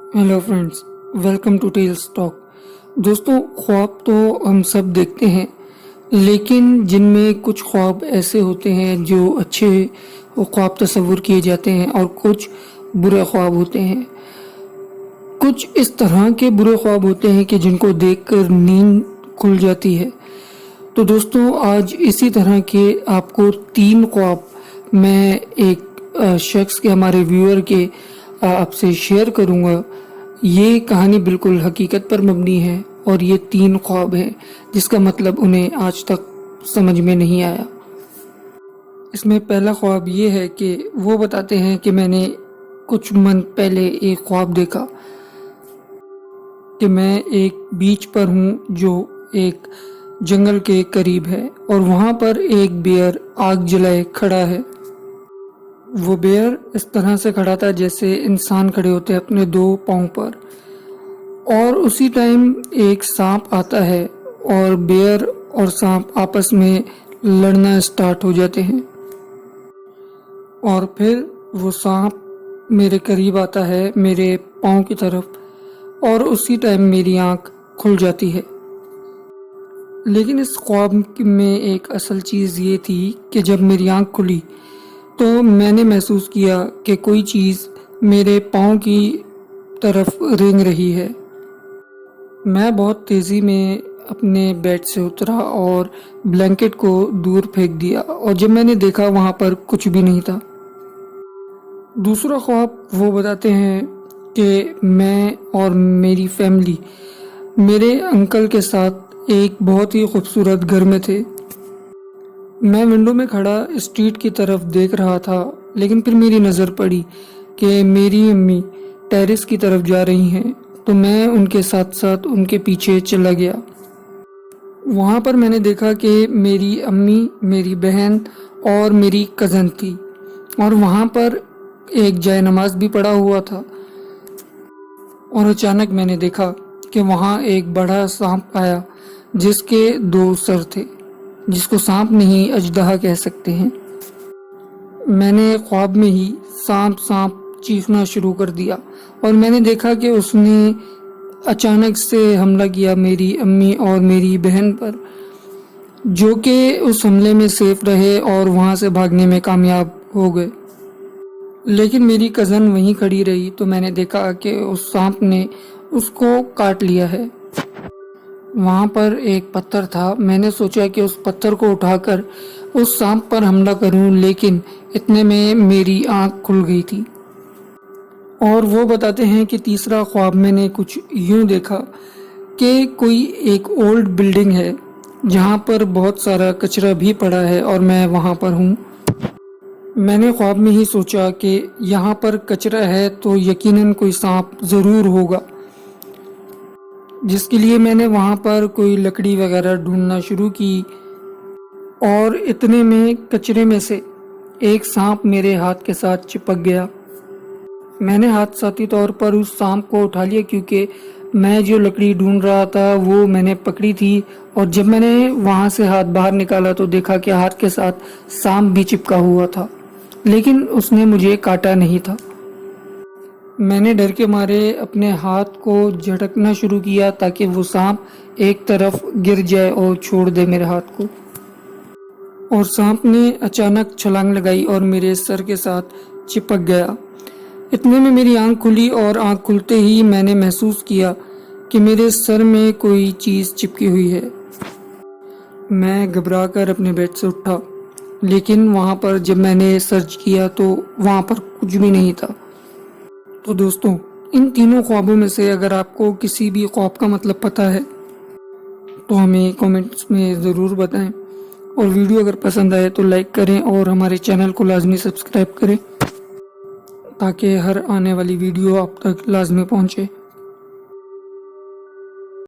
Hello friends, welcome to Tales Talk. दोस्तों, ख्वाब तो हम सब देखते हैं, लेकिन जिनमें कुछ ख्वाब ऐसे होते हैं जो अच्छे वो ख्वाब तस्वुर किए जाते हैं और कुछ बुरे ख्वाब होते हैं। कुछ इस तरह के बुरे ख्वाब होते हैं कि जिनको देखकर नींद खुल जाती है। तो दोस्तों, आज इसी तरह के आपको 3 ख्वाब मैं एक शख्स के, हमारे व्यूअर के आपसे शेयर करूंगा। ये कहानी बिल्कुल हकीकत पर मबनी है और ये 3 ख्वाब हैं जिसका मतलब उन्हें आज तक समझ में नहीं आया। इसमें पहला ख्वाब ये है कि वो बताते हैं कि मैंने कुछ मंथ पहले एक ख्वाब देखा कि मैं एक बीच पर हूँ जो एक जंगल के करीब है और वहाँ पर एक बेयर आग जलाए खड़ा है। वो बेयर इस तरह से खड़ा था जैसे इंसान खड़े होते हैं अपने 2 पाँव पर, और उसी टाइम एक सांप आता है और बेयर और सांप आपस में लड़ना स्टार्ट हो जाते हैं। और फिर वो सांप मेरे करीब आता है, मेरे पाँव की तरफ, और उसी टाइम मेरी आंख खुल जाती है। लेकिन इस ख्वाब में एक असल चीज़ ये थी कि जब मेरी आंख खुली तो मैंने महसूस किया कि कोई चीज़ मेरे पाँव की तरफ रेंग रही है। मैं बहुत तेज़ी में अपने बेड से उतरा और ब्लैंकेट को दूर फेंक दिया, और जब मैंने देखा वहाँ पर कुछ भी नहीं था। दूसरा ख्वाब वो बताते हैं कि मैं और मेरी फैमिली मेरे अंकल के साथ एक बहुत ही खूबसूरत घर में थे। मैं विंडो में खड़ा स्ट्रीट की तरफ देख रहा था, लेकिन फिर मेरी नज़र पड़ी कि मेरी अम्मी टेरेस की तरफ जा रही हैं, तो मैं उनके साथ साथ उनके पीछे चला गया। वहाँ पर मैंने देखा कि मेरी अम्मी, मेरी बहन और मेरी कज़न थी, और वहाँ पर एक जाय नमाज भी पड़ा हुआ था। और अचानक मैंने देखा कि वहाँ एक बड़ा सांप आया जिसके 2 सर थे, जिसको सांप नहीं अजदहा कह सकते हैं। मैंने ख्वाब में ही सांप सांप चीखना शुरू कर दिया, और मैंने देखा कि उसने अचानक से हमला किया मेरी अम्मी और मेरी बहन पर, जो कि उस हमले में सेफ रहे और वहाँ से भागने में कामयाब हो गए। लेकिन मेरी कज़न वहीं खड़ी रही, तो मैंने देखा कि उस सांप ने उसको काट लिया है। वहाँ पर एक पत्थर था। मैंने सोचा कि उस पत्थर को उठाकर उस सांप पर हमला करूं, लेकिन इतने में मेरी आंख खुल गई थी। और वो बताते हैं कि तीसरा ख्वाब मैंने कुछ यूं देखा कि कोई एक ओल्ड बिल्डिंग है जहाँ पर बहुत सारा कचरा भी पड़ा है और मैं वहाँ पर हूँ। मैंने ख्वाब में ही सोचा कि यहाँ पर कचरा है तो यकीनन कोई सांप ज़रूर होगा, जिसके लिए मैंने वहाँ पर कोई लकड़ी वगैरह ढूंढना शुरू की। और इतने में कचरे में से एक सांप मेरे हाथ के साथ चिपक गया। मैंने हादसाती तौर पर उस सांप को उठा लिया, क्योंकि मैं जो लकड़ी ढूंढ रहा था वो मैंने पकड़ी थी, और जब मैंने वहाँ से हाथ बाहर निकाला तो देखा कि हाथ के साथ सांप भी चिपका हुआ था, लेकिन उसने मुझे काटा नहीं था। मैंने डर के मारे अपने हाथ को झटकना शुरू किया ताकि वो सांप एक तरफ गिर जाए और छोड़ दे मेरे हाथ को। और सांप ने अचानक छलांग लगाई और मेरे सर के साथ चिपक गया। इतने में मेरी आंख खुली, और आंख खुलते ही मैंने महसूस किया कि मेरे सर में कोई चीज़ चिपकी हुई है। मैं घबराकर अपने बेड से उठा, लेकिन वहाँ पर जब मैंने सर्च किया तो वहाँ पर कुछ भी नहीं था। तो दोस्तों, इन तीनों ख्वाबों में से अगर आपको किसी भी ख्वाब का मतलब पता है तो हमें कमेंट्स में ज़रूर बताएं, और वीडियो अगर पसंद आए तो लाइक करें और हमारे चैनल को लाजमी सब्सक्राइब करें ताकि हर आने वाली वीडियो आप तक लाजमी पहुँचे।